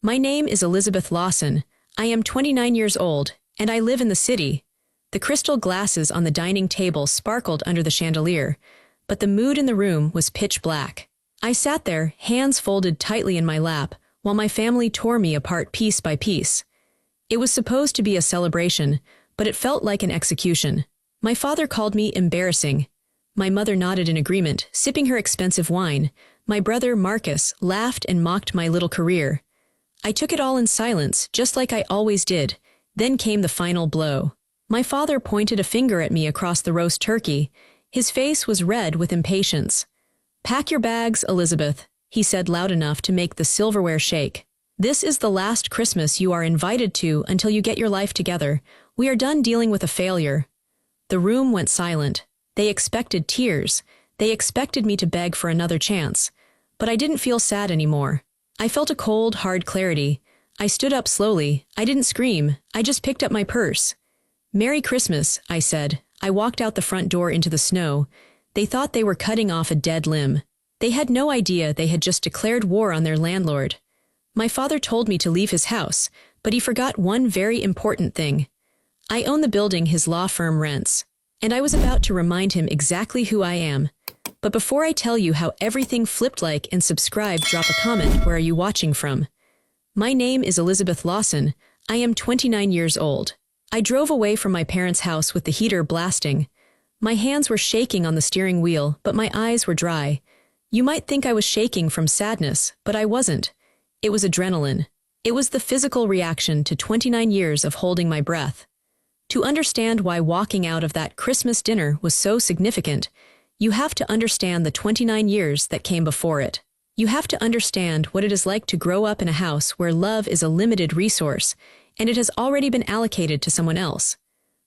My name is Elizabeth Lawson. I am 29 years old, and I live in the city. The crystal glasses on the dining table sparkled under the chandelier, but the mood in the room was pitch black. I sat there, hands folded tightly in my lap, while my family tore me apart piece by piece. It was supposed to be a celebration, but it felt like an execution. My father called me embarrassing. My mother nodded in agreement, sipping her expensive wine. My brother, Marcus, laughed and mocked my little career. I took it all in silence, just like I always did. Then came the final blow. My father pointed a finger at me across the roast turkey. His face was red with impatience. "Pack your bags, Elizabeth," he said loud enough to make the silverware shake. "This is the last Christmas you are invited to until you get your life together. We are done dealing with a failure." The room went silent. They expected tears. They expected me to beg for another chance. But I didn't feel sad anymore. I felt a cold, hard clarity. I stood up slowly. I didn't scream. I just picked up my purse. "Merry Christmas," I said. I walked out the front door into the snow. They thought they were cutting off a dead limb. They had no idea they had just declared war on their landlord. My father told me to leave his house, but he forgot one very important thing. I own the building his law firm rents, and I was about to remind him exactly who I am. But before I tell you how everything flipped, like and subscribe, drop a comment. Where are you watching from? My name is Elizabeth Lawson. I am 29 years old. I drove away from my parents' house with the heater blasting. My hands were shaking on the steering wheel, but my eyes were dry. You might think I was shaking from sadness, but I wasn't. It was adrenaline. It was the physical reaction to 29 years of holding my breath. To understand why walking out of that Christmas dinner was so significant, you have to understand the 29 years that came before it. You have to understand what it is like to grow up in a house where love is a limited resource, and it has already been allocated to someone else.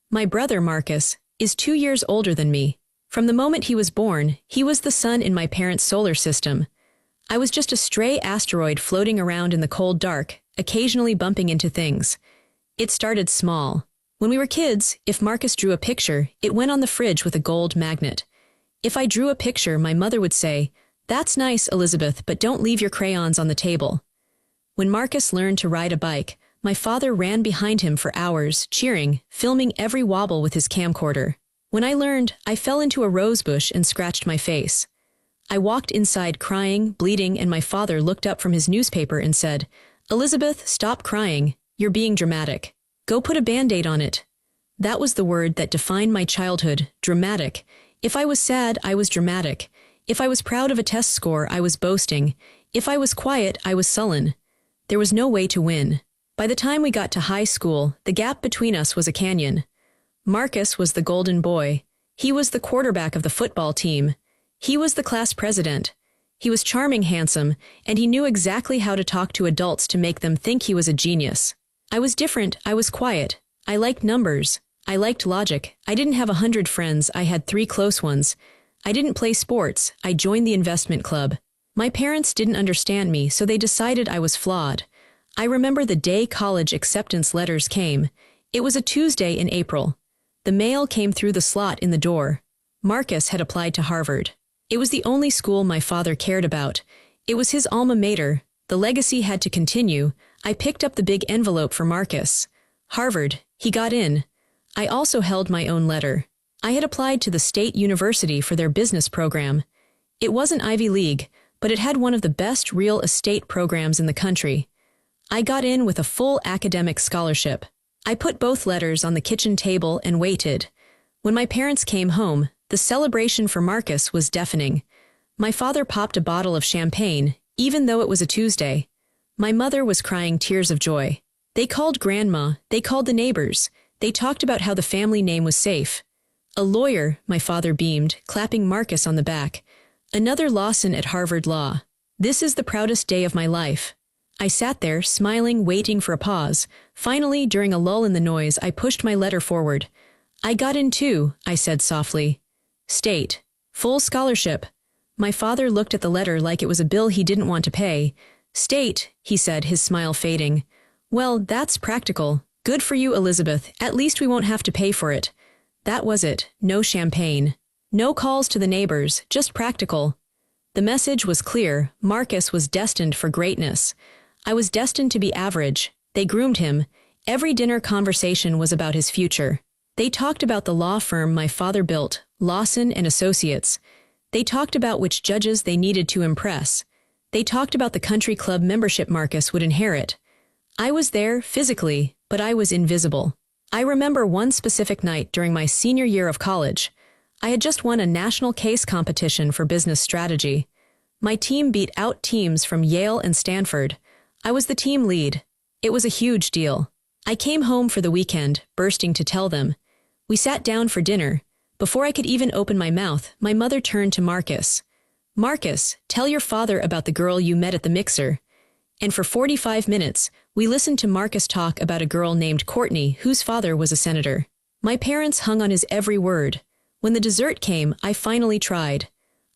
My brother, Marcus, is 2 years older than me. From the moment he was born, he was the sun in my parents' solar system. I was just a stray asteroid floating around in the cold dark, occasionally bumping into things. It started small. When we were kids, if Marcus drew a picture, it went on the fridge with a gold magnet. If I drew a picture, my mother would say, "That's nice, Elizabeth, but don't leave your crayons on the table." When Marcus learned to ride a bike, my father ran behind him for hours, cheering, filming every wobble with his camcorder. When I learned, I fell into a rosebush and scratched my face. I walked inside crying, bleeding, and my father looked up from his newspaper and said, "Elizabeth, stop crying. You're being dramatic. Go put a Band-Aid on it." That was the word that defined my childhood, dramatic. If I was sad, I was dramatic. If I was proud of a test score, I was boasting. If I was quiet, I was sullen. There was no way to win. By the time we got to high school, the gap between us was a canyon. Marcus was the golden boy. He was the quarterback of the football team. He was the class president. He was charming, handsome, and he knew exactly how to talk to adults to make them think he was a genius. I was different. I was quiet. I liked numbers. I liked logic. I didn't have 100 friends. I had 3 close ones. I didn't play sports. I joined the investment club. My parents didn't understand me, so they decided I was flawed. I remember the day college acceptance letters came. It was a Tuesday in April. The mail came through the slot in the door. Marcus had applied to Harvard. It was the only school my father cared about. It was his alma mater. The legacy had to continue. I picked up the big envelope for Marcus. Harvard. He got in. I also held my own letter. I had applied to the state university for their business program. It wasn't Ivy League, but it had one of the best real estate programs in the country. I got in with a full academic scholarship. I put both letters on the kitchen table and waited. When my parents came home, the celebration for Marcus was deafening. My father popped a bottle of champagne, even though it was a Tuesday. My mother was crying tears of joy. They called grandma, they called the neighbors. They talked about how the family name was safe. "A lawyer," my father beamed, clapping Marcus on the back. "Another Lawson at Harvard Law. This is the proudest day of my life." I sat there, smiling, waiting for a pause. Finally, during a lull in the noise, I pushed my letter forward. "I got in too," I said softly. "State. Full scholarship." My father looked at the letter like it was a bill he didn't want to pay. "State," he said, his smile fading. "Well, that's practical. Good for you, Elizabeth. At least we won't have to pay for it." That was it. No champagne. No calls to the neighbors, just practical. The message was clear. Marcus was destined for greatness. I was destined to be average. They groomed him. Every dinner conversation was about his future. They talked about the law firm my father built, Lawson and Associates. They talked about which judges they needed to impress. They talked about the country club membership Marcus would inherit. I was there, physically, but I was invisible. I remember one specific night during my senior year of college. I had just won a national case competition for business strategy. My team beat out teams from Yale and Stanford. I was the team lead. It was a huge deal. I came home for the weekend, bursting to tell them. We sat down for dinner. Before I could even open my mouth, my mother turned to Marcus. Marcus, tell your father about the girl you met at the mixer. And for 45 minutes, we listened to Marcus talk about a girl named Courtney whose father was a senator. My parents hung on his every word. When the dessert came, I finally tried.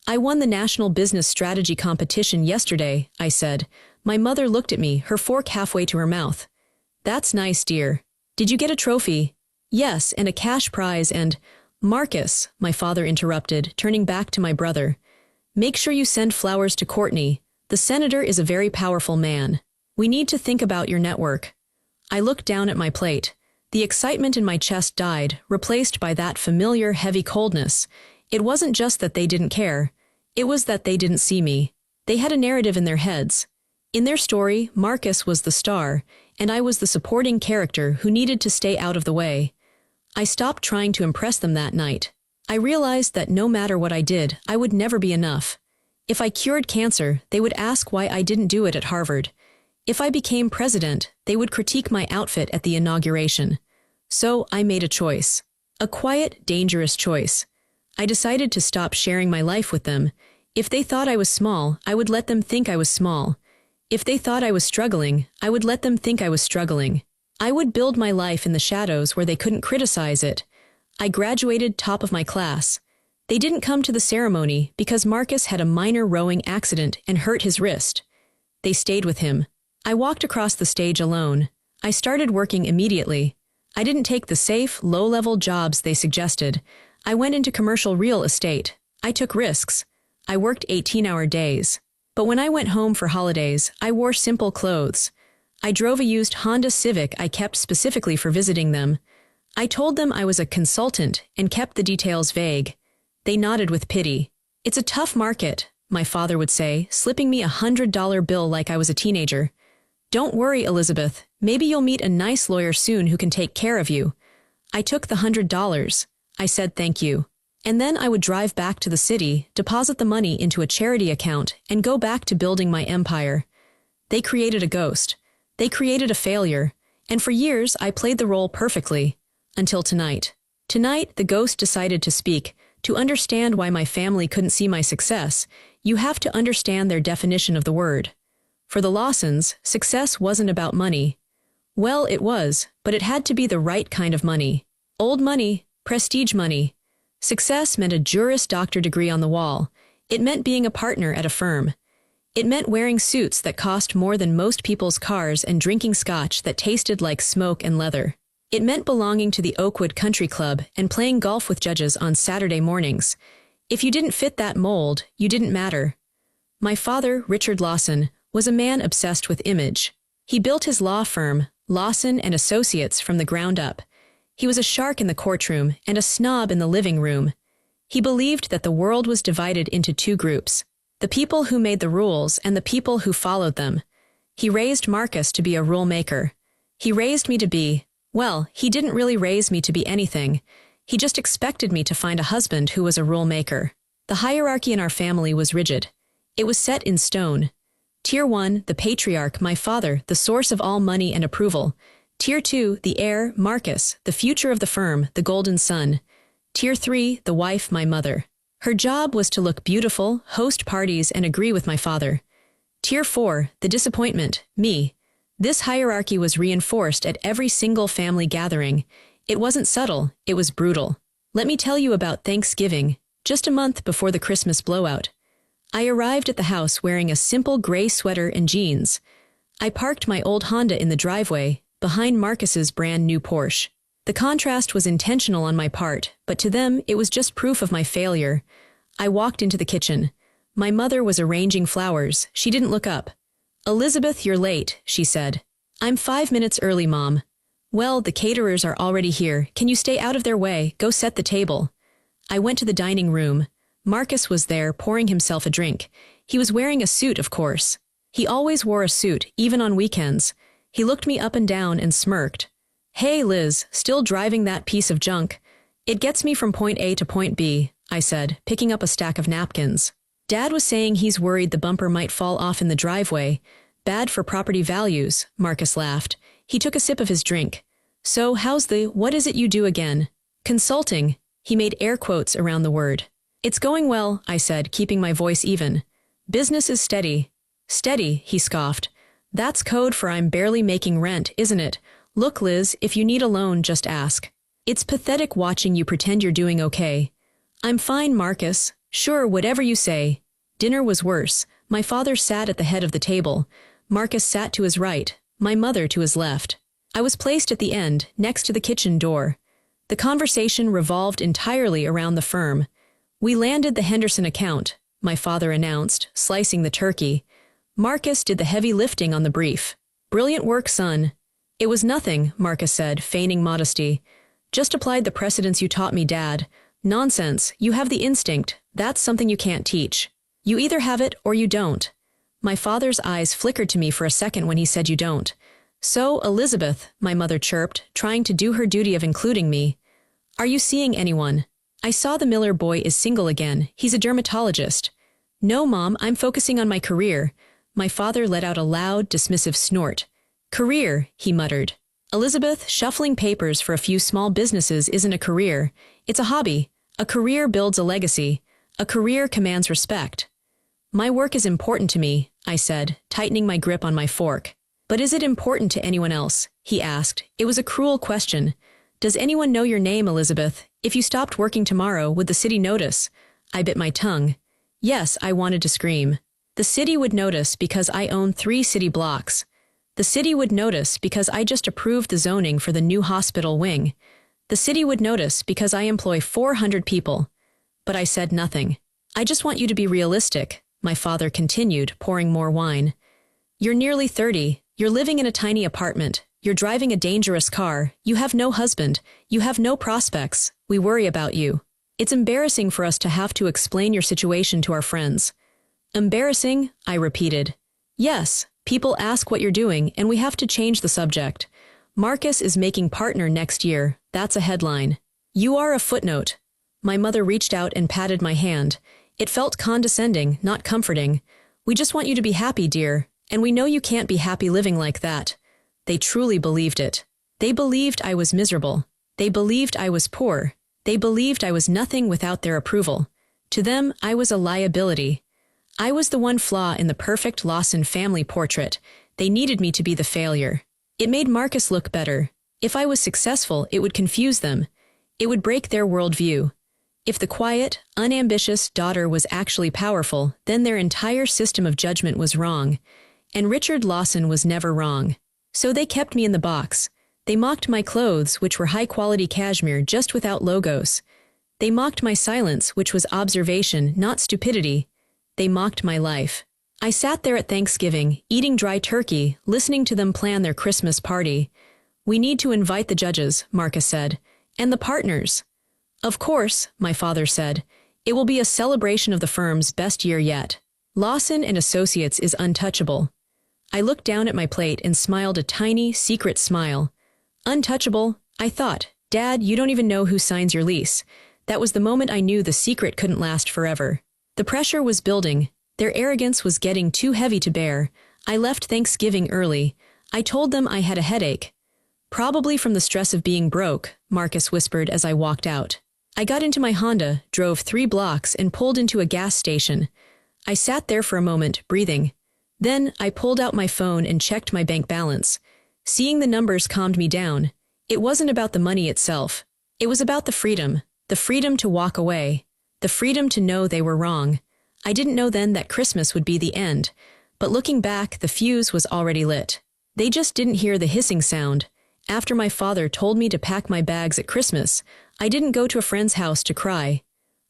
I won the national business strategy competition yesterday, I said. My mother looked at me, her fork halfway to her mouth. That's nice, dear. Did you get a trophy? Yes, and a cash prize and… Marcus, my father interrupted, turning back to my brother. Make sure you send flowers to Courtney. The senator is a very powerful man. We need to think about your network. I looked down at my plate. The excitement in my chest died, replaced by that familiar heavy coldness. It wasn't just that they didn't care. It was that they didn't see me. They had a narrative in their heads. In their story, Marcus was the star, and I was the supporting character who needed to stay out of the way. I stopped trying to impress them that night. I realized that no matter what I did, I would never be enough. If I cured cancer, they would ask why I didn't do it at Harvard. If I became president, they would critique my outfit at the inauguration. So I made a choice. A quiet, dangerous choice. I decided to stop sharing my life with them. If they thought I was small, I would let them think I was small. If they thought I was struggling, I would let them think I was struggling. I would build my life in the shadows where they couldn't criticize it. I graduated top of my class. They didn't come to the ceremony because Marcus had a minor rowing accident and hurt his wrist. They stayed with him. I walked across the stage alone. I started working immediately. I didn't take the safe, low-level jobs they suggested. I went into commercial real estate. I took risks. I worked 18-hour days. But when I went home for holidays, I wore simple clothes. I drove a used Honda Civic I kept specifically for visiting them. I told them I was a consultant and kept the details vague. They nodded with pity. It's a tough market, my father would say, slipping me $100 bill like I was a teenager. Don't worry, Elizabeth. Maybe you'll meet a nice lawyer soon who can take care of you. I took the $100. I said thank you. And then I would drive back to the city, deposit the money into a charity account, and go back to building my empire. They created a ghost. They created a failure. And for years, I played the role perfectly. Until tonight. Tonight, the ghost decided to speak. To understand why my family couldn't see my success, you have to understand their definition of the word. For the Lawsons, success wasn't about money. Well, it was, but it had to be the right kind of money. Old money, prestige money. Success meant a Juris Doctor degree on the wall. It meant being a partner at a firm. It meant wearing suits that cost more than most people's cars and drinking scotch that tasted like smoke and leather. It meant belonging to the Oakwood Country Club and playing golf with judges on Saturday mornings. If you didn't fit that mold, you didn't matter. My father, Richard Lawson, was a man obsessed with image. He built his law firm, Lawson and Associates, from the ground up. He was a shark in the courtroom and a snob in the living room. He believed that the world was divided into two groups, the people who made the rules and the people who followed them. He raised Marcus to be a rule maker. He raised me to be, well, he didn't really raise me to be anything. He just expected me to find a husband who was a rule maker. The hierarchy in our family was rigid. It was set in stone. Tier 1, the patriarch, my father, the source of all money and approval. Tier 2, the heir, Marcus, the future of the firm, the golden son. Tier 3, the wife, my mother. Her job was to look beautiful, host parties, and agree with my father. Tier 4, the disappointment, me. This hierarchy was reinforced at every single family gathering. It wasn't subtle, it was brutal. Let me tell you about Thanksgiving, just a month before the Christmas blowout. I arrived at the house wearing a simple gray sweater and jeans. I parked my old Honda in the driveway, behind Marcus's brand new Porsche. The contrast was intentional on my part, but to them it was just proof of my failure. I walked into the kitchen. My mother was arranging flowers. She didn't look up. "Elizabeth, you're late," she said. "I'm 5 minutes early, Mom." "Well, the caterers are already here. Can you stay out of their way? Go set the table." I went to the dining room. Marcus was there, pouring himself a drink. He was wearing a suit, of course. He always wore a suit, even on weekends. He looked me up and down and smirked. "Hey, Liz, still driving that piece of junk?" "It gets me from point A to point B," I said, picking up a stack of napkins. "Dad was saying he's worried the bumper might fall off in the driveway. Bad for property values," Marcus laughed. He took a sip of his drink. "So, what is it you do again?" "Consulting." He made air quotes around the word. "It's going well," I said, keeping my voice even. "Business is steady." "Steady," he scoffed. "That's code for I'm barely making rent, isn't it? Look, Liz, if you need a loan, just ask." "It's pathetic watching you pretend you're doing okay." "I'm fine, Marcus." "Sure, whatever you say." Dinner was worse. My father sat at the head of the table. Marcus sat to his right, my mother to his left. I was placed at the end, next to the kitchen door. The conversation revolved entirely around the firm. "We landed the Henderson account," my father announced, slicing the turkey. Marcus did the heavy lifting on the brief. "Brilliant work, son." "It was nothing," Marcus said, feigning modesty. "Just applied the precedents you taught me, Dad." "Nonsense, you have the instinct. That's something you can't teach. You either have it or you don't." My father's eyes flickered to me for a second when he said you don't. "So, Elizabeth," my mother chirped, trying to do her duty of including me. "Are you seeing anyone?" "I saw the Miller boy is single again. He's a dermatologist." "No, Mom, I'm focusing on my career." My father let out a loud, dismissive snort. "Career," he muttered. "Elizabeth, shuffling papers for a few small businesses isn't a career. It's a hobby. A career builds a legacy. A career commands respect." "My work is important to me," I said, tightening my grip on my fork. "But is it important to anyone else?" he asked. It was a cruel question. "Does anyone know your name, Elizabeth? If you stopped working tomorrow, would the city notice?" I bit my tongue. Yes, I wanted to scream. The city would notice because I own 3 city blocks. The city would notice because I just approved the zoning for the new hospital wing. The city would notice because I employ 400 people. But I said nothing. "I just want you to be realistic," my father continued, pouring more wine. "You're nearly 30. You're living in a tiny apartment. You're driving a dangerous car. You have no husband. You have no prospects. We worry about you. It's embarrassing for us to have to explain your situation to our friends." "Embarrassing?" I repeated. "Yes, people ask what you're doing, and we have to change the subject. Marcus is making partner next year. That's a headline. You are a footnote." My mother reached out and patted my hand. It felt condescending, not comforting. "We just want you to be happy, dear, and we know you can't be happy living like that." They truly believed it. They believed I was miserable. They believed I was poor. They believed I was nothing without their approval. To them, I was a liability. I was the one flaw in the perfect Lawson family portrait. They needed me to be the failure. It made Marcus look better. If I was successful, it would confuse them. It would break their worldview. If the quiet, unambitious daughter was actually powerful, then their entire system of judgment was wrong. And Richard Lawson was never wrong. So they kept me in the box. They mocked my clothes, which were high-quality cashmere just without logos. They mocked my silence, which was observation, not stupidity. They mocked my life. I sat there at Thanksgiving, eating dry turkey, listening to them plan their Christmas party. "We need to invite the judges," Marcus said, "and the partners." "Of course," my father said. "It will be a celebration of the firm's best year yet. Lawson and Associates is untouchable." I looked down at my plate and smiled a tiny, secret smile. "Untouchable?" I thought. "Dad, you don't even know who signs your lease." That was the moment I knew the secret couldn't last forever. The pressure was building. Their arrogance was getting too heavy to bear. I left Thanksgiving early. I told them I had a headache. "Probably from the stress of being broke," Marcus whispered as I walked out. I got into my Honda, drove 3 blocks, and pulled into a gas station. I sat there for a moment, breathing. Then, I pulled out my phone and checked my bank balance. Seeing the numbers calmed me down. It wasn't about the money itself. It was about the freedom to walk away, the freedom to know they were wrong. I didn't know then that Christmas would be the end, but looking back, the fuse was already lit. They just didn't hear the hissing sound. After my father told me to pack my bags at Christmas, I didn't go to a friend's house to cry.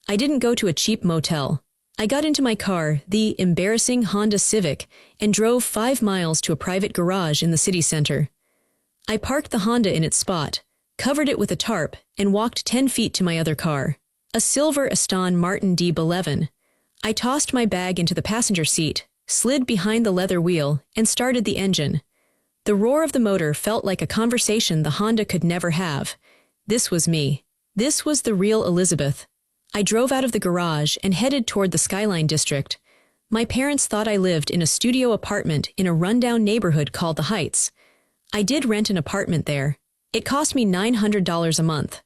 I didn't go to a cheap motel. I got into my car, the embarrassing Honda Civic, and drove 5 miles to a private garage in the city center. I parked the Honda in its spot, covered it with a tarp, and walked 10 feet to my other car, a silver Aston Martin D11. I tossed my bag into the passenger seat, slid behind the leather wheel, and started the engine. The roar of the motor felt like a conversation the Honda could never have. This was me. This was the real Elizabeth. I drove out of the garage and headed toward the Skyline district. My parents thought I lived in a studio apartment in a rundown neighborhood called the Heights. I did rent an apartment there. It cost me $900 a month.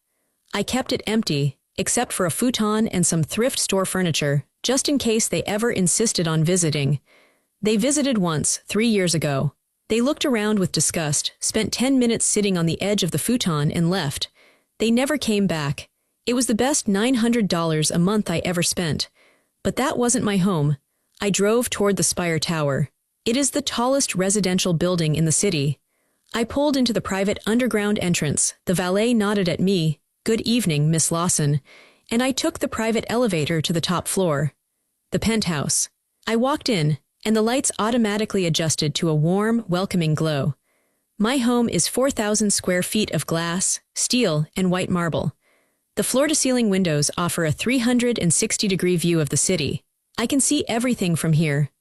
I kept it empty, except for a futon and some thrift store furniture, just in case they ever insisted on visiting. They visited once, 3 years ago. They looked around with disgust, spent 10 minutes sitting on the edge of the futon and left. They never came back. It was the best $900 a month I ever spent. But that wasn't my home. I drove toward the Spire Tower. It is the tallest residential building in the city. I pulled into the private underground entrance. The valet nodded at me, "Good evening, Miss Lawson," and I took the private elevator to the top floor. The penthouse. I walked in, and the lights automatically adjusted to a warm, welcoming glow. My home is 4,000 square feet of glass, steel, and white marble. The floor-to-ceiling windows offer a 360-degree view of the city. I can see everything from here.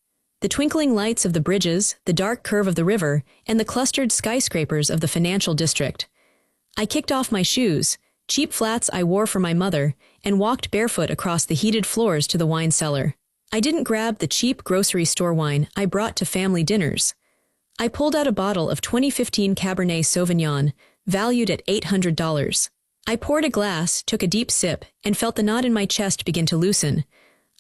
The twinkling lights of the bridges, the dark curve of the river, and the clustered skyscrapers of the financial district. I kicked off my shoes, cheap flats I wore for my mother, and walked barefoot across the heated floors to the wine cellar. I didn't grab the cheap grocery store wine I brought to family dinners. I pulled out a bottle of 2015 Cabernet Sauvignon, valued at $800. I poured a glass, took a deep sip, and felt the knot in my chest begin to loosen.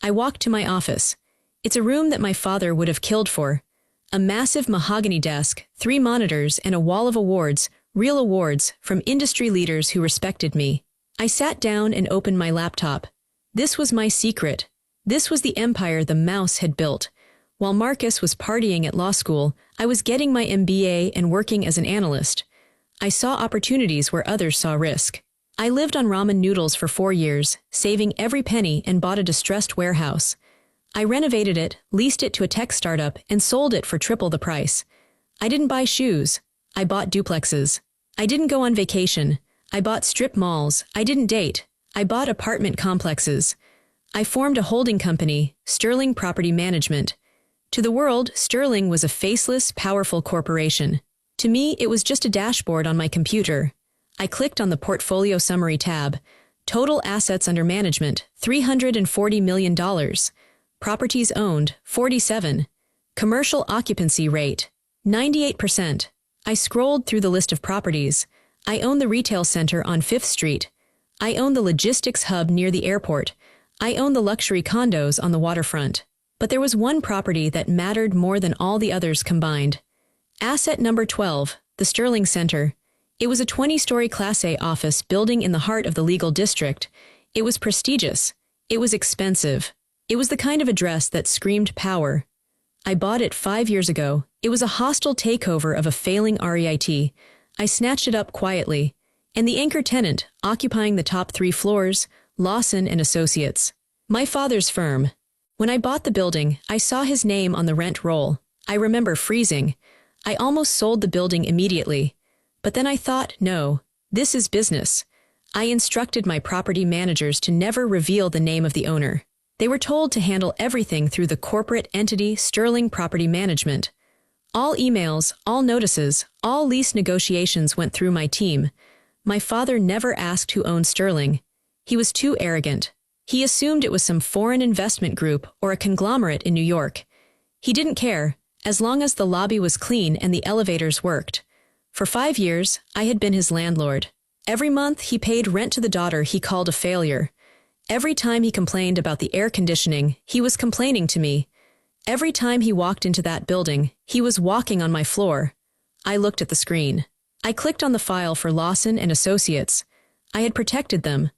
I walked to my office. It's a room that my father would have killed for. A massive mahogany desk, 3 monitors, and a wall of awards, real awards, from industry leaders who respected me. I sat down and opened my laptop. This was my secret. This was the empire the mouse had built. While Marcus was partying at law school, I was getting my MBA and working as an analyst. I saw opportunities where others saw risk. I lived on ramen noodles for 4 years, saving every penny, and bought a distressed warehouse. I renovated it, leased it to a tech startup, and sold it for triple the price. I didn't buy shoes. I bought duplexes. I didn't go on vacation. I bought strip malls. I didn't date. I bought apartment complexes. I formed a holding company, Sterling Property Management. To the world, Sterling was a faceless, powerful corporation. To me, it was just a dashboard on my computer. I clicked on the Portfolio Summary tab. Total assets under management, $340 million. Properties owned, 47. Commercial occupancy rate, 98%. I scrolled through the list of properties. I own the retail center on 5th Street. I own the logistics hub near the airport. I own the luxury condos on the waterfront. But there was one property that mattered more than all the others combined. Asset number 12, the Sterling Center. It was a 20-story Class A office building in the heart of the legal district. It was prestigious. It was expensive. It was the kind of address that screamed power. I bought it 5 years ago. It was a hostile takeover of a failing REIT. I snatched it up quietly. And the anchor tenant, occupying the top 3 floors, Lawson and Associates. My father's firm. When I bought the building, I saw his name on the rent roll. I remember freezing. I almost sold the building immediately. But then I thought, no, this is business. I instructed my property managers to never reveal the name of the owner. They were told to handle everything through the corporate entity Sterling Property Management. All emails, all notices, all lease negotiations went through my team. My father never asked who owned Sterling. He was too arrogant. He assumed it was some foreign investment group or a conglomerate in New York. He didn't care, as long as the lobby was clean and the elevators worked. For 5 years, I had been his landlord. Every month, he paid rent to the daughter he called a failure. Every time he complained about the air conditioning, he was complaining to me. Every time he walked into that building, he was walking on my floor. I looked at the screen. I clicked on the file for Lawson and Associates. I had protected them.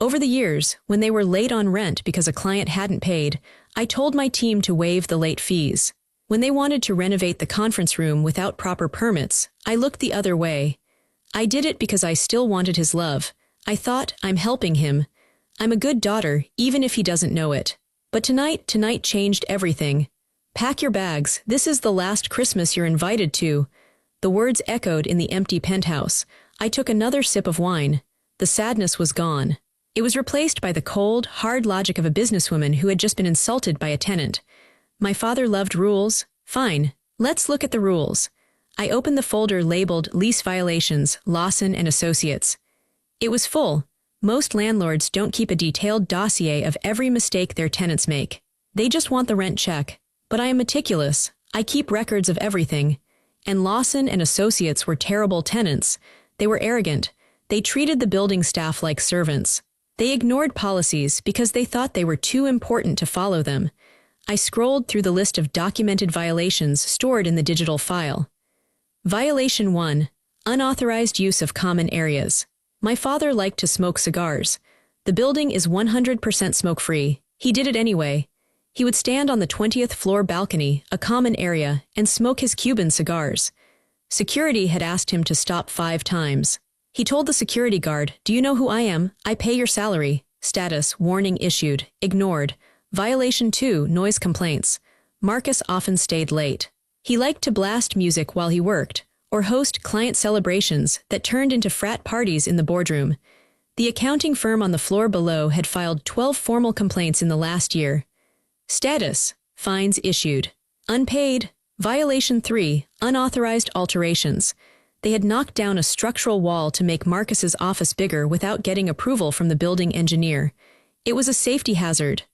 Over the years, when they were late on rent because a client hadn't paid, I told my team to waive the late fees. When they wanted to renovate the conference room without proper permits, I looked the other way. I did it because I still wanted his love. I thought, I'm helping him. I'm a good daughter, even if he doesn't know it. But tonight changed everything. Pack your bags, this is the last Christmas you're invited to. The words echoed in the empty penthouse. I took another sip of wine. The sadness was gone. It was replaced by the cold, hard logic of a businesswoman who had just been insulted by a tenant. My father loved rules. Fine, let's look at the rules. I opened the folder labeled Lease Violations, Lawson and Associates. It was full. Most landlords don't keep a detailed dossier of every mistake their tenants make. They just want the rent check. But I am meticulous. I keep records of everything. And Lawson and Associates were terrible tenants. They were arrogant. They treated the building staff like servants. They ignored policies because they thought they were too important to follow them. I scrolled through the list of documented violations stored in the digital file. Violation 1. Unauthorized use of common areas. My father liked to smoke cigars. The building is 100% smoke-free. He did it anyway. He would stand on the 20th floor balcony, a common area, and smoke his Cuban cigars. Security had asked him to stop 5 times. He told the security guard, "Do you know who I am? I pay your salary." Status, warning issued, ignored. Violation 2, noise complaints. Marcus often stayed late. He liked to blast music while he worked, or host client celebrations that turned into frat parties in the boardroom. The accounting firm on the floor below had filed 12 formal complaints in the last year. Status, fines issued. Unpaid. Violation 3, unauthorized alterations. They had knocked down a structural wall to make Marcus's office bigger without getting approval from the building engineer. It was a safety hazard.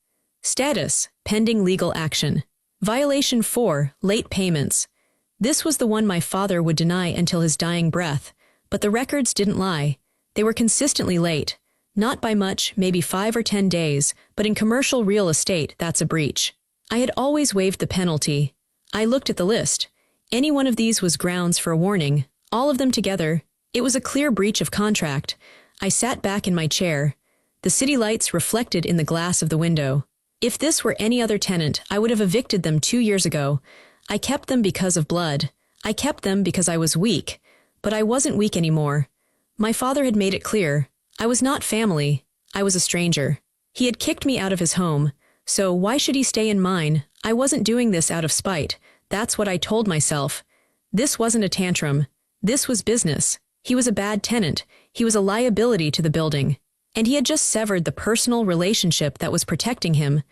Status, pending legal action. Violation 4, late payments. This was the one my father would deny until his dying breath, but the records didn't lie. They were consistently late. Not by much, maybe 5 or 10 days, but in commercial real estate, that's a breach. I had always waived the penalty. I looked at the list. Any one of these was grounds for a warning. All of them together. It was a clear breach of contract. I sat back in my chair. The city lights reflected in the glass of the window. If this were any other tenant, I would have evicted them 2 years ago. I kept them because of blood. I kept them because I was weak. But I wasn't weak anymore. My father had made it clear. I was not family. I was a stranger. He had kicked me out of his home. So why should he stay in mine? I wasn't doing this out of spite. That's what I told myself. This wasn't a tantrum. This was business. He was a bad tenant. He was a liability to the building. And he had just severed the personal relationship that was protecting him.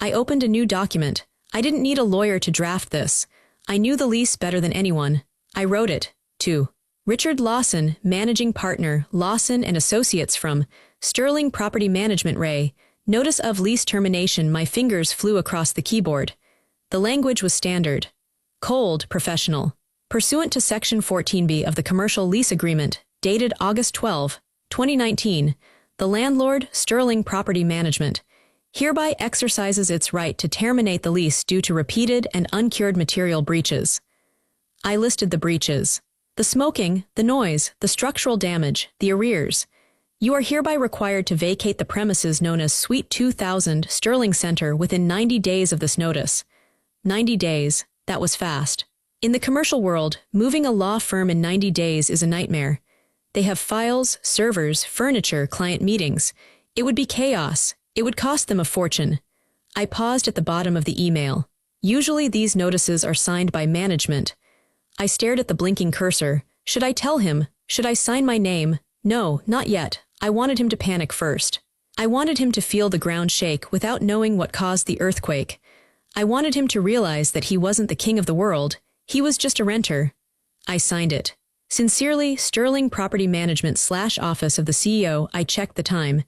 I opened a new document. I didn't need a lawyer to draft this. I knew the lease better than anyone. I wrote it. To Richard Lawson, Managing Partner, Lawson and Associates from Sterling Property Management Ray. Notice of lease termination. My fingers flew across the keyboard. The language was standard. Cold, professional. Pursuant to Section 14B of the Commercial Lease Agreement, dated August 12, 2019, the landlord, Sterling Property Management, hereby exercises its right to terminate the lease due to repeated and uncured material breaches. I listed the breaches. The smoking, the noise, the structural damage, the arrears. You are hereby required to vacate the premises known as Suite 2000 Sterling Center within 90 days of this notice. 90 days, that was fast. In the commercial world, moving a law firm in 90 days is a nightmare. They have files, servers, furniture, client meetings. It would be chaos. It would cost them a fortune. I paused at the bottom of the email. Usually these notices are signed by management. I stared at the blinking cursor. Should I tell him? Should I sign my name? No, not yet. I wanted him to panic first. I wanted him to feel the ground shake without knowing what caused the earthquake. I wanted him to realize that he wasn't the king of the world. He was just a renter. I signed it. Sincerely, Sterling Property Management / Office of the CEO. I checked the time.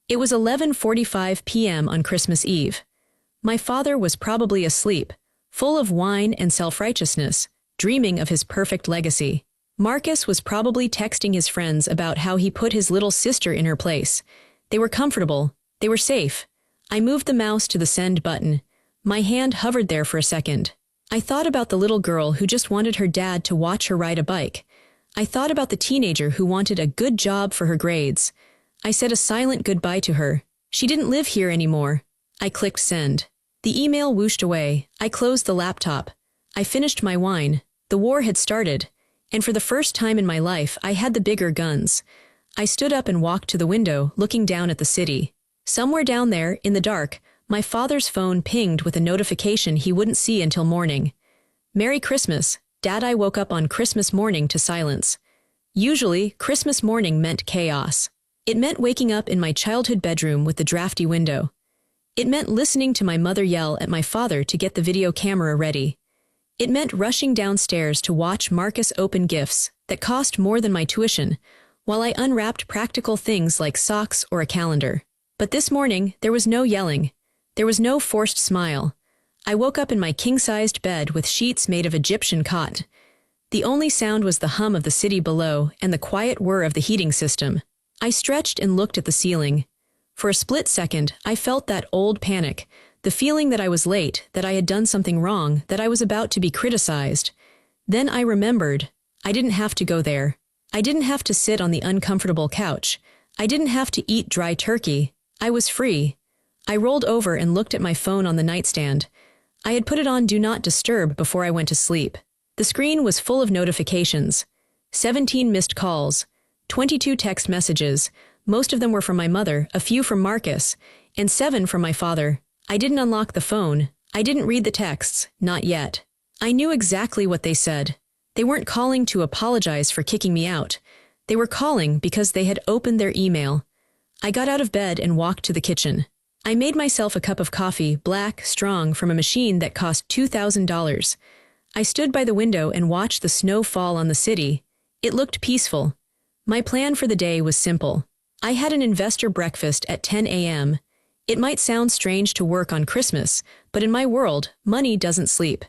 It was 11:45 p.m. on Christmas Eve. My father was probably asleep, full of wine and self-righteousness, dreaming of his perfect legacy. Marcus was probably texting his friends about how he put his little sister in her place. They were comfortable. They were safe. I moved the mouse to the send button. My hand hovered there for a second. I thought about the little girl who just wanted her dad to watch her ride a bike. I thought about the teenager who wanted a good job for her grades. I said a silent goodbye to her. She didn't live here anymore. I clicked send. The email whooshed away. I closed the laptop. I finished my wine. The war had started. And for the first time in my life, I had the bigger guns. I stood up and walked to the window, looking down at the city. Somewhere down there, in the dark, My father's phone pinged with a notification he wouldn't see until morning. "Merry Christmas, Dad." I woke up on Christmas morning to silence. Usually, Christmas morning meant chaos. It meant waking up in my childhood bedroom with the drafty window. It meant listening to my mother yell at my father to get the video camera ready. It meant rushing downstairs to watch Marcus open gifts that cost more than my tuition, while I unwrapped practical things like socks or a calendar. But this morning, there was no yelling. There was no forced smile. I woke up in my king-sized bed with sheets made of Egyptian cotton. The only sound was the hum of the city below and the quiet whir of the heating system. I stretched and looked at the ceiling. For a split second, I felt that old panic, the feeling that I was late, that I had done something wrong, that I was about to be criticized. Then I remembered. I didn't have to go there. I didn't have to sit on the uncomfortable couch. I didn't have to eat dry turkey. I was free. I rolled over and looked at my phone on the nightstand. I had put it on Do Not Disturb before I went to sleep. The screen was full of notifications. 17 missed calls, 22 text messages. Most of them were from my mother, a few from Marcus, and 7 from my father. I didn't unlock the phone. I didn't read the texts, not yet. I knew exactly what they said. They weren't calling to apologize for kicking me out. They were calling because they had opened their email. I got out of bed and walked to the kitchen. I made myself a cup of coffee, black, strong, from a machine that cost $2,000. I stood by the window and watched the snow fall on the city. It looked peaceful. My plan for the day was simple. I had an investor breakfast at 10 a.m. It might sound strange to work on Christmas, but in my world, money doesn't sleep.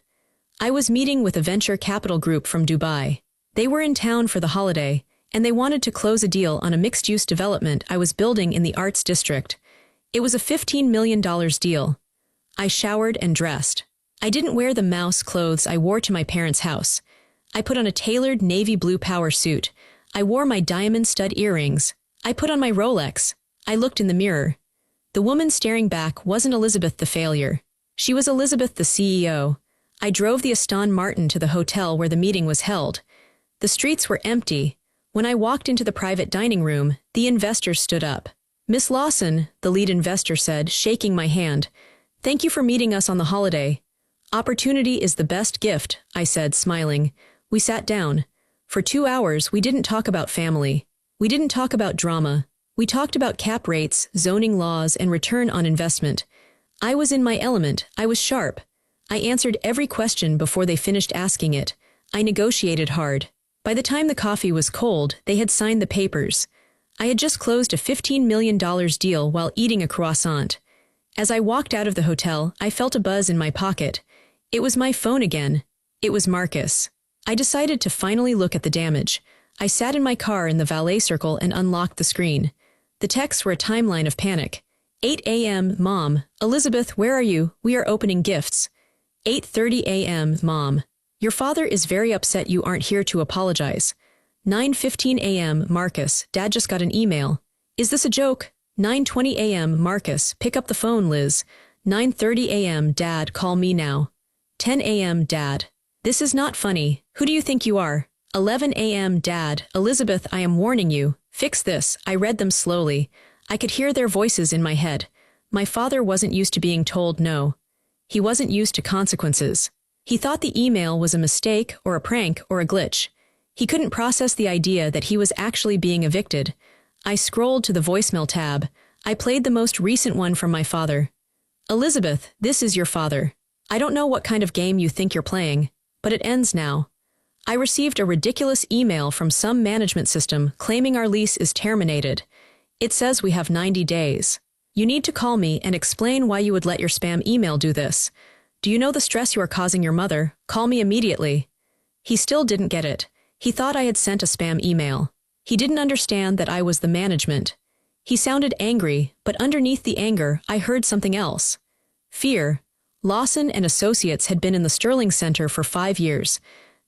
I was meeting with a venture capital group from Dubai. They were in town for the holiday, and they wanted to close a deal on a mixed-use development I was building in the Arts District. It was a $15 million deal. I showered and dressed. I didn't wear the mouse clothes I wore to my parents' house. I put on a tailored navy blue power suit. I wore my diamond stud earrings. I put on my Rolex. I looked in the mirror. The woman staring back wasn't Elizabeth the failure. She was Elizabeth the CEO. I drove the Aston Martin to the hotel where the meeting was held. The streets were empty. When I walked into the private dining room, the investors stood up. "Miss Lawson," the lead investor said, shaking my hand. "Thank you for meeting us on the holiday." "Opportunity is the best gift," I said, smiling. We sat down. For 2 hours, we didn't talk about family. We didn't talk about drama. We talked about cap rates, zoning laws, and return on investment. I was in my element. I was sharp. I answered every question before they finished asking it. I negotiated hard. By the time the coffee was cold, they had signed the papers. I had just closed a $15 million deal while eating a croissant. As I walked out of the hotel, I felt a buzz in my pocket. It was my phone again. It was Marcus. I decided to finally look at the damage. I sat in my car in the valet circle and unlocked the screen. The texts were a timeline of panic. 8 a.m. Mom. Elizabeth, where are you? We are opening gifts. 8:30 a.m. Mom. Your father is very upset you aren't here to apologize. 9:15 a.m. Marcus. Dad just got an email. Is this a joke? 9:20 a.m. Marcus. Pick up the phone, Liz. 9:30 a.m. Dad, call me now. 10 a.m. Dad. This is not funny. Who do you think you are? 11 a.m. Dad. Elizabeth, I am warning you. Fix this. I read them slowly. I could hear their voices in my head. My father wasn't used to being told no. He wasn't used to consequences. He thought the email was a mistake or a prank or a glitch. He couldn't process the idea that he was actually being evicted. I scrolled to the voicemail tab. I played the most recent one from my father. Elizabeth, this is your father. I don't know what kind of game you think you're playing, but it ends now. I received a ridiculous email from some management system claiming our lease is terminated. It says we have 90 days. You need to call me and explain why you would let your spam email do this. Do you know the stress you are causing your mother? Call me immediately. He still didn't get it. He thought I had sent a spam email. He didn't understand that I was the management. He sounded angry, but underneath the anger, I heard something else. Fear. Lawson and Associates had been in the Sterling Center for 5 years.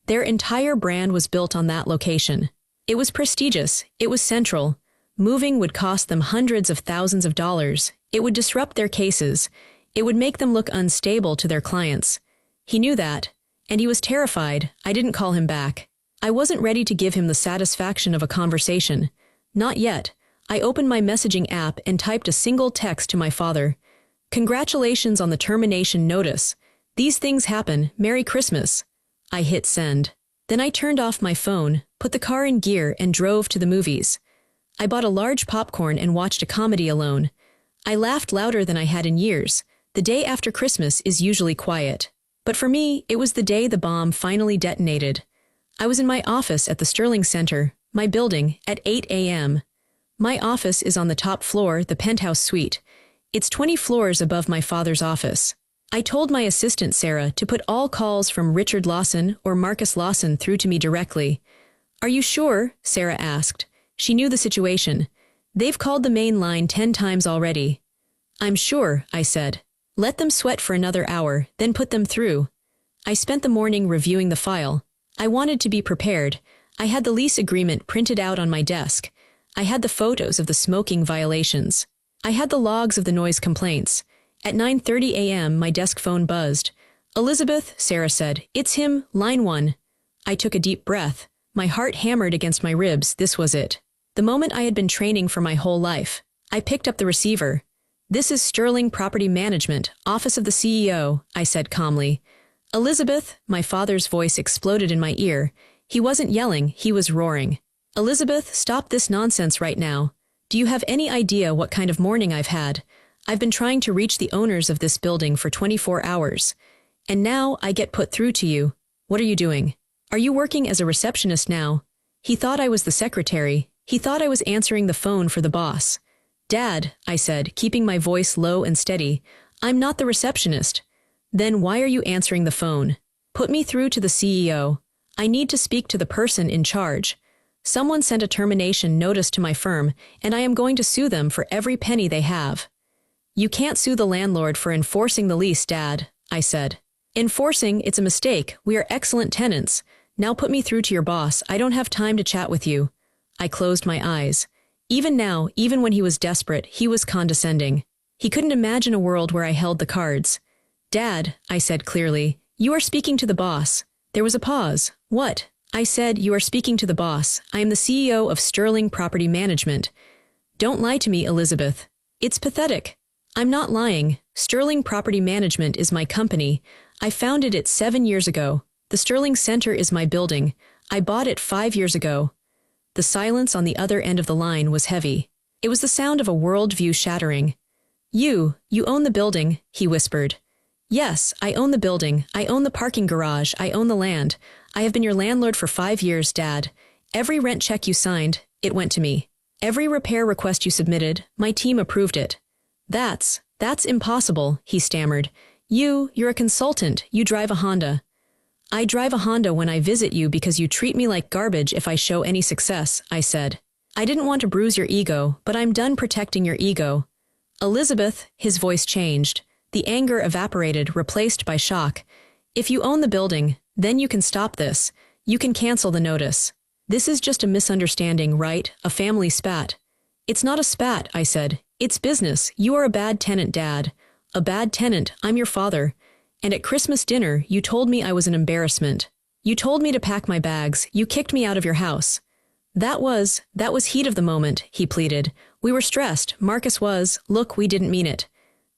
Their entire brand was built on that location. It was prestigious. It was central. Moving would cost them hundreds of thousands of dollars. It would disrupt their cases. It would make them look unstable to their clients. He knew that, and he was terrified. I didn't call him back. I wasn't ready to give him the satisfaction of a conversation. Not yet. I opened my messaging app and typed a single text to my father. Congratulations on the termination notice. These things happen. Merry Christmas. I hit send. Then I turned off my phone, put the car in gear, and drove to the movies. I bought a large popcorn and watched a comedy alone. I laughed louder than I had in years. The day after Christmas is usually quiet. But for me, it was the day the bomb finally detonated. I was in my office at the Sterling Center, my building, at 8 a.m. My office is on the top floor, the penthouse suite. It's 20 floors above my father's office. I told my assistant Sarah to put all calls from Richard Lawson or Marcus Lawson through to me directly. Are you sure? Sarah asked. She knew the situation. They've called the main line 10 times already. I'm sure, I said. Let them sweat for another hour, then put them through. I spent the morning reviewing the file. I wanted to be prepared. I had the lease agreement printed out on my desk. I had the photos of the smoking violations. I had the logs of the noise complaints. At 9:30 a.m. my desk phone buzzed. Elizabeth, Sarah said. It's him, line 1. I took a deep breath. My heart hammered against my ribs. This was it. The moment I had been training for my whole life. I picked up the receiver. This is Sterling Property Management, Office of the CEO, I said calmly. Elizabeth, my father's voice exploded in my ear. He wasn't yelling, he was roaring. Elizabeth, stop this nonsense right now. Do you have any idea what kind of morning I've had? I've been trying to reach the owners of this building for 24 hours. And now I get put through to you. What are you doing? Are you working as a receptionist now? He thought I was the secretary. He thought I was answering the phone for the boss. Dad, I said, keeping my voice low and steady, I'm not the receptionist. Then why are you answering the phone? Put me through to the CEO. I need to speak to the person in charge. Someone sent a termination notice to my firm, and I am going to sue them for every penny they have. You can't sue the landlord for enforcing the lease, Dad, I said. Enforcing, it's a mistake. We are excellent tenants. Now put me through to your boss. I don't have time to chat with you. I closed my eyes. Even now, even when he was desperate, he was condescending. He couldn't imagine a world where I held the cards. Dad, I said clearly, you are speaking to the boss. There was a pause. What? I said, you are speaking to the boss. I am the CEO of Sterling Property Management. Don't lie to me, Elizabeth. It's pathetic. I'm not lying. Sterling Property Management is my company. I founded it 7 years ago. The Sterling Center is my building. I bought it 5 years ago. The silence on the other end of the line was heavy. It was the sound of a worldview shattering. You own the building, he whispered. Yes, I own the building. I own the parking garage. I own the land. I have been your landlord for 5 years, Dad. Every rent check you signed, it went to me. Every repair request you submitted, my team approved it. That's impossible, he stammered. You're a consultant. You drive a Honda. I drive a Honda when I visit you because you treat me like garbage if I show any success, I said. I didn't want to bruise your ego, but I'm done protecting your ego. Elizabeth, his voice changed. The anger evaporated, replaced by shock. If you own the building, then you can stop this. You can cancel the notice. This is just a misunderstanding, right? A family spat. It's not a spat, I said. It's business. You are a bad tenant, Dad. A bad tenant. I'm your father. And at Christmas dinner, you told me I was an embarrassment. You told me to pack my bags. You kicked me out of your house. That was heat of the moment, he pleaded. We were stressed. Marcus was. Look, we didn't mean it.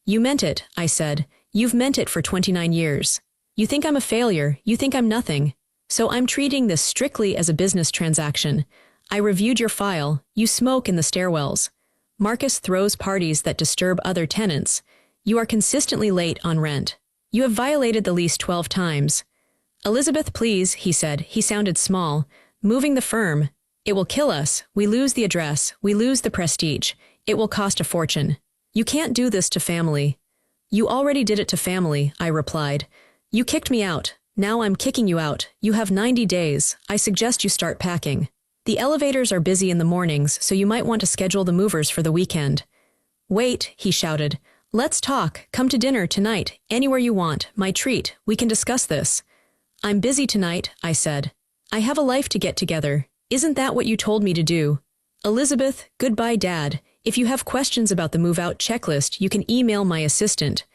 You meant it, I said. You've meant it for 29 years. You think I'm a failure. You think I'm nothing. So I'm treating this strictly as a business transaction. I reviewed your file. You smoke in the stairwells. Marcus throws parties that disturb other tenants. You are consistently late on rent. You have violated the lease 12 times. Elizabeth, please, he said. He sounded small. Moving the firm. It will kill us. We lose the address. We lose the prestige. It will cost a fortune. You can't do this to family. You already did it to family, I replied. You kicked me out. Now I'm kicking you out. You have 90 days. I suggest you start packing. The elevators are busy in the mornings, so you might want to schedule the movers for the weekend. Wait, he shouted. Let's talk. Come to dinner tonight, anywhere you want, my treat. We can discuss this. I'm busy tonight, I said. I have a life to get together. Isn't that what you told me to do? Elizabeth, goodbye, Dad. If you have questions about the move-out checklist, you can email my assistant.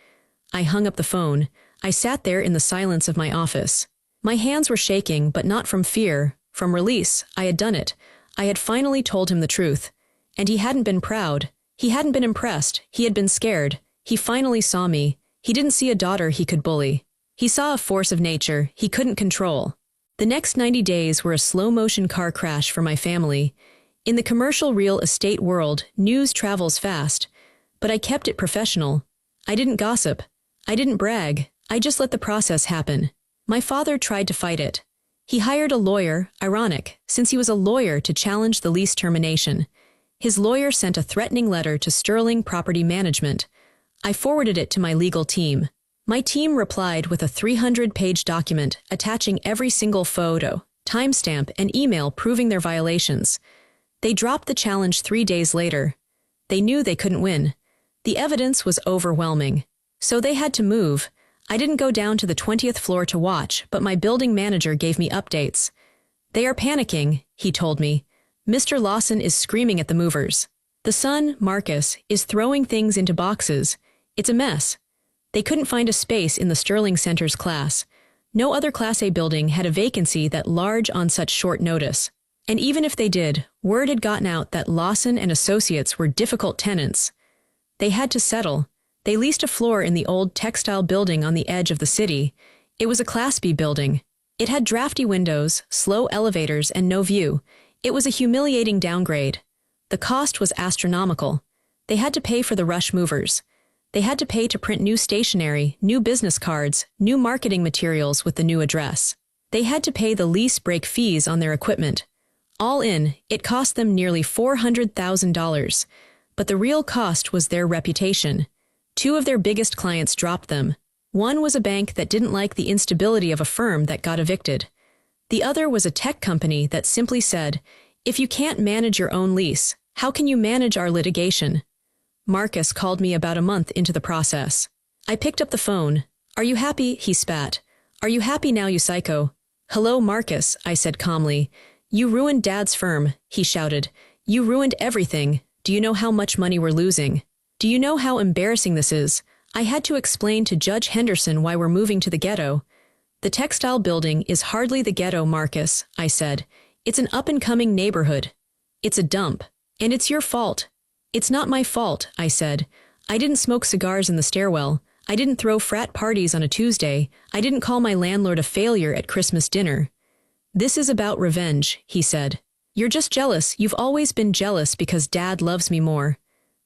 I hung up the phone. I sat there in the silence of my office. My hands were shaking, but not from fear, from release. I had done it. I had finally told him the truth. And he hadn't been proud. He hadn't been impressed. He had been scared. He finally saw me. He didn't see a daughter he could bully. He saw a force of nature he couldn't control. The next 90 days were a slow-motion car crash for my family. In the commercial real estate world, news travels fast. But I kept it professional. I didn't gossip. I didn't brag. I just let the process happen. My father tried to fight it. He hired a lawyer, ironic, since he was a lawyer, to challenge the lease termination. His lawyer sent a threatening letter to Sterling Property Management. I forwarded it to my legal team. My team replied with a 300-page document attaching every single photo, timestamp, and email proving their violations. They dropped the challenge 3 days later. They knew they couldn't win. The evidence was overwhelming. So they had to move. I didn't go down to the 20th floor to watch, but my building manager gave me updates. "They are panicking," he told me. "Mr. Lawson is screaming at the movers. The son, Marcus, is throwing things into boxes. It's a mess." They couldn't find a space in the Sterling Center's class. No other Class A building had a vacancy that large on such short notice. And even if they did, word had gotten out that Lawson and Associates were difficult tenants. They had to settle. They leased a floor in the old textile building on the edge of the city. It was a Class B building. It had drafty windows, slow elevators, and no view. It was a humiliating downgrade. The cost was astronomical. They had to pay for the rush movers. They had to pay to print new stationery, new business cards, new marketing materials with the new address. They had to pay the lease break fees on their equipment. All in, it cost them nearly $400,000. But the real cost was their reputation. 2 of their biggest clients dropped them. One was a bank that didn't like the instability of a firm that got evicted. The other was a tech company that simply said, "If you can't manage your own lease, how can you manage our litigation?" Marcus called me about a month into the process. I picked up the phone. "Are you happy?" he spat. "Are you happy now, you psycho?" "Hello, Marcus," I said calmly. "You ruined Dad's firm," he shouted. "You ruined everything. Do you know how much money we're losing? Do you know how embarrassing this is? I had to explain to Judge Henderson why we're moving to the ghetto." "The textile building is hardly the ghetto, Marcus," I said. "It's an up-and-coming neighborhood. It's a dump. And it's your fault." "It's not my fault," I said. "I didn't smoke cigars in the stairwell. I didn't throw frat parties on a Tuesday. I didn't call my landlord a failure at Christmas dinner." "This is about revenge," he said. "You're just jealous. You've always been jealous because Dad loves me more."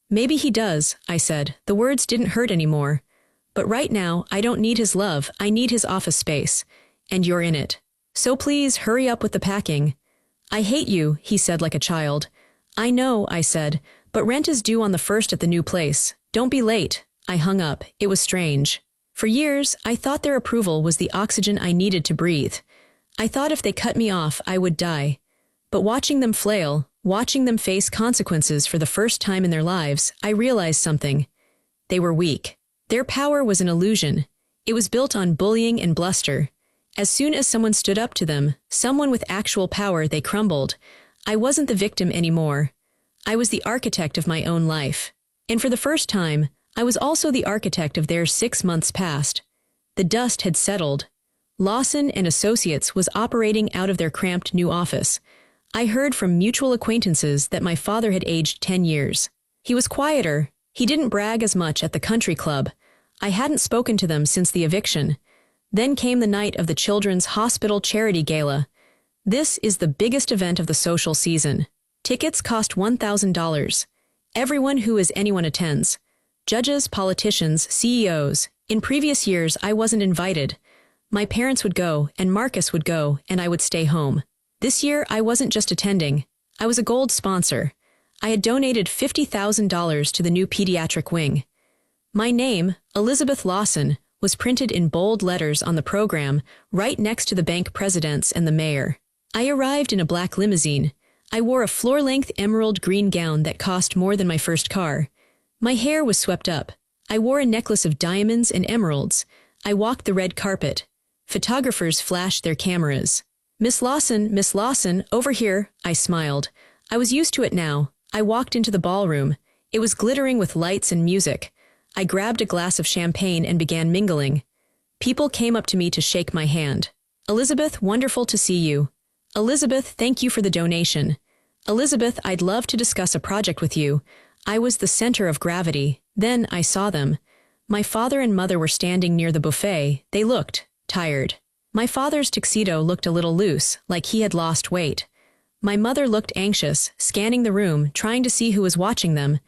"Maybe he does," I said. The words didn't hurt anymore. "But right now, I don't need his love. I need his office space. And you're in it. So please hurry up with the packing." "I hate you," he said like a child. "I know," I said, "but rent is due on the 1st at the new place. Don't be late." I hung up. It was strange. For years, I thought their approval was the oxygen I needed to breathe. I thought if they cut me off, I would die. But watching them flail, watching them face consequences for the first time in their lives, I realized something. They were weak. Their power was an illusion. It was built on bullying and bluster. As soon as someone stood up to them, someone with actual power, they crumbled. I wasn't the victim anymore. I was the architect of my own life. And for the first time, I was also the architect of their 6 months past. The dust had settled. Lawson and Associates was operating out of their cramped new office. I heard from mutual acquaintances that my father had aged 10 years. He was quieter. He didn't brag as much at the country club. I hadn't spoken to them since the eviction. Then came the night of the Children's Hospital Charity Gala. This is the biggest event of the social season. Tickets cost $1,000. Everyone who is anyone attends. Judges, politicians, CEOs. In previous years, I wasn't invited. My parents would go, and Marcus would go, and I would stay home. This year, I wasn't just attending. I was a gold sponsor. I had donated $50,000 to the new pediatric wing. My name, Elizabeth Lawson, was printed in bold letters on the program, right next to the bank presidents and the mayor. I arrived in a black limousine. I wore a floor-length emerald green gown that cost more than my first car. My hair was swept up. I wore a necklace of diamonds and emeralds. I walked the red carpet. Photographers flashed their cameras. Miss Lawson, over here," I smiled. I was used to it now. I walked into the ballroom. It was glittering with lights and music. I grabbed a glass of champagne and began mingling. People came up to me to shake my hand. "Elizabeth, wonderful to see you." "Elizabeth, thank you for the donation." "Elizabeth, I'd love to discuss a project with you." I was the center of gravity. Then I saw them. My father and mother were standing near the buffet. They looked tired. My father's tuxedo looked a little loose, like he had lost weight. My mother looked anxious, scanning the room, trying to see who was watching them.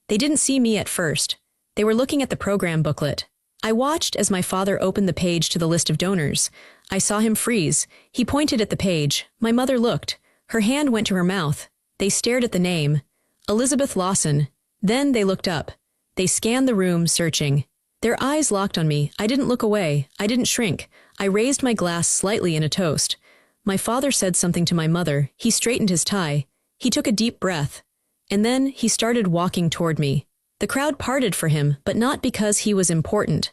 They didn't see me at first. They were looking at the program booklet. I watched as my father opened the page to the list of donors. I saw him freeze. He pointed at the page. My mother looked. Her hand went to her mouth. They stared at the name. Elizabeth Lawson. Then they looked up. They scanned the room, searching. Their eyes locked on me. I didn't look away. I didn't shrink. I raised my glass slightly in a toast. My father said something to my mother. He straightened his tie. He took a deep breath. And then he started walking toward me. The crowd parted for him, but not because he was important.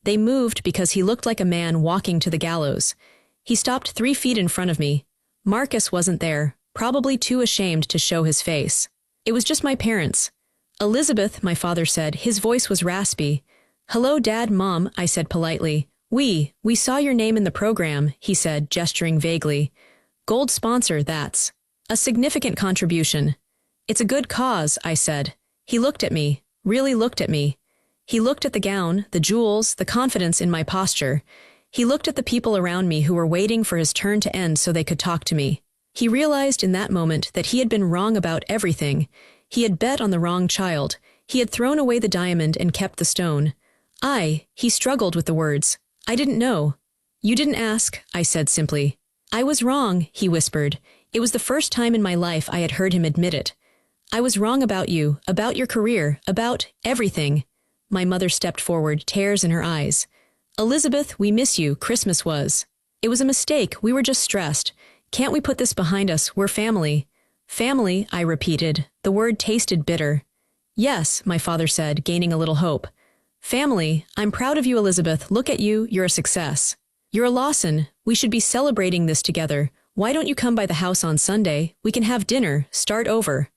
They moved because he looked like a man walking to the gallows. He stopped 3 feet in front of me. Marcus wasn't there, probably too ashamed to show his face. It was just my parents. Elizabeth, my father said. His voice was raspy. Hello, Dad, Mom, I said politely. We saw your name in the program, he said, gesturing vaguely. Gold sponsor, that's a significant contribution. It's a good cause, I said. He looked at me, really looked at me. He looked at the gown, the jewels, the confidence in my posture. He looked at the people around me who were waiting for his turn to end so they could talk to me. He realized in that moment that he had been wrong about everything. He had bet on the wrong child. He had thrown away the diamond and kept the stone. He struggled with the words. I didn't know. You didn't ask, I said simply. I was wrong, he whispered. It was the first time in my life I had heard him admit it. I was wrong about you, about your career, about everything. My mother stepped forward, tears in her eyes. Elizabeth, we miss you, Christmas was. It was a mistake, we were just stressed. Can't we put this behind us? We're family. Family, I repeated. The word tasted bitter. Yes, my father said, gaining a little hope. Family, I'm proud of you, Elizabeth. Look at you, you're a success. You're a Lawson. We should be celebrating this together. Why don't you come by the house on Sunday? We can have dinner, start over.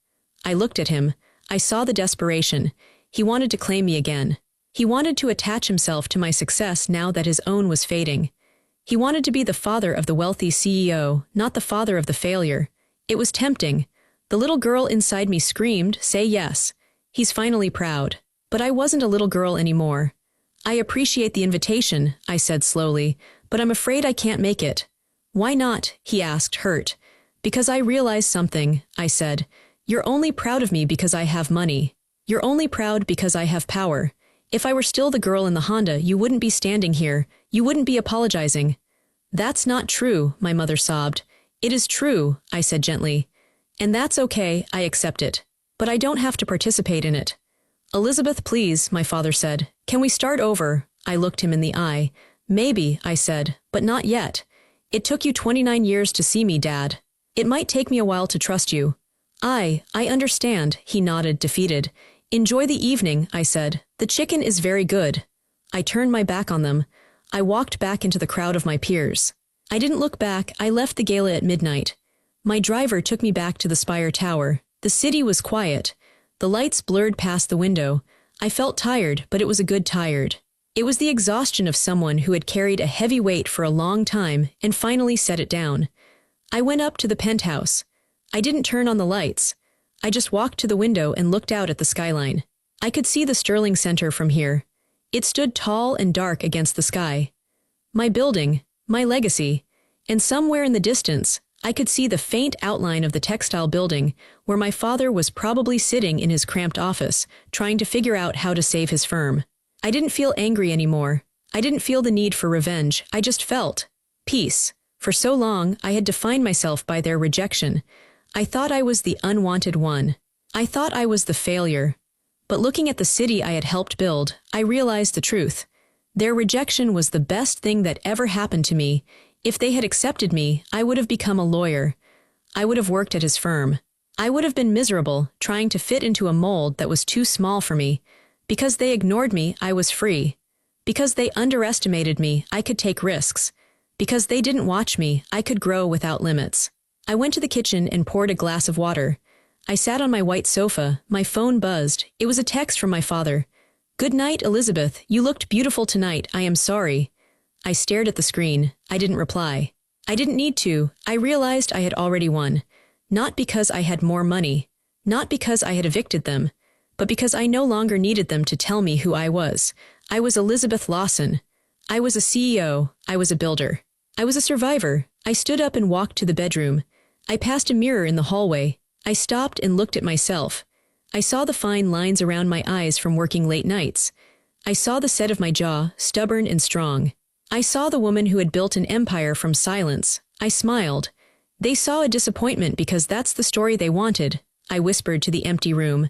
I looked at him. I saw the desperation. He wanted to claim me again. He wanted to attach himself to my success now that his own was fading. He wanted to be the father of the wealthy CEO, not the father of the failure. It was tempting. The little girl inside me screamed, say yes. He's finally proud. But I wasn't a little girl anymore. I appreciate the invitation, I said slowly, but I'm afraid I can't make it. Why not? He asked, hurt. Because I realized something, I said. You're only proud of me because I have money. You're only proud because I have power. If I were still the girl in the Honda, you wouldn't be standing here. You wouldn't be apologizing. That's not true, my mother sobbed. It is true, I said gently. And that's okay, I accept it. But I don't have to participate in it. Elizabeth, please, my father said. Can we start over? I looked him in the eye. Maybe, I said, but not yet. It took you 29 years to see me, Dad. It might take me a while to trust you. I understand, he nodded, defeated. Enjoy the evening, I said. The chicken is very good. I turned my back on them. I walked back into the crowd of my peers. I didn't look back. I left the gala at midnight. My driver took me back to the Spire Tower. The city was quiet. The lights blurred past the window. I felt tired, but it was a good tired. It was the exhaustion of someone who had carried a heavy weight for a long time and finally set it down. I went up to the penthouse. I didn't turn on the lights. I just walked to the window and looked out at the skyline. I could see the Sterling Center from here. It stood tall and dark against the sky. My building, my legacy, and somewhere in the distance, I could see the faint outline of the textile building where my father was probably sitting in his cramped office, trying to figure out how to save his firm. I didn't feel angry anymore. I didn't feel the need for revenge. I just felt peace. For so long, I had defined myself by their rejection. I thought I was the unwanted one. I thought I was the failure. But looking at the city I had helped build, I realized the truth. Their rejection was the best thing that ever happened to me. If they had accepted me, I would have become a lawyer. I would have worked at his firm. I would have been miserable, trying to fit into a mold that was too small for me. Because they ignored me, I was free. Because they underestimated me, I could take risks. Because they didn't watch me, I could grow without limits. I went to the kitchen and poured a glass of water. I sat on my white sofa. My phone buzzed. It was a text from my father. Good night, Elizabeth. You looked beautiful tonight. I am sorry. I stared at the screen. I didn't reply. I didn't need to. I realized I had already won. Not because I had more money. Not because I had evicted them. but because I no longer needed them to tell me who I was. I was Elizabeth Lawson. I was a CEO. I was a builder. I was a survivor. I stood up and walked to the bedroom. I passed a mirror in the hallway. I stopped and looked at myself. I saw the fine lines around my eyes from working late nights. I saw the set of my jaw, stubborn and strong. I saw the woman who had built an empire from silence. I smiled. They saw a disappointment because that's the story they wanted, I whispered to the empty room.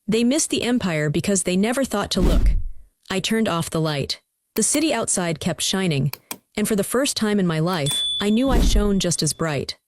They missed the empire because they never thought to look. I turned off the light. The city outside kept shining, and for the first time in my life, I knew I shone just as bright.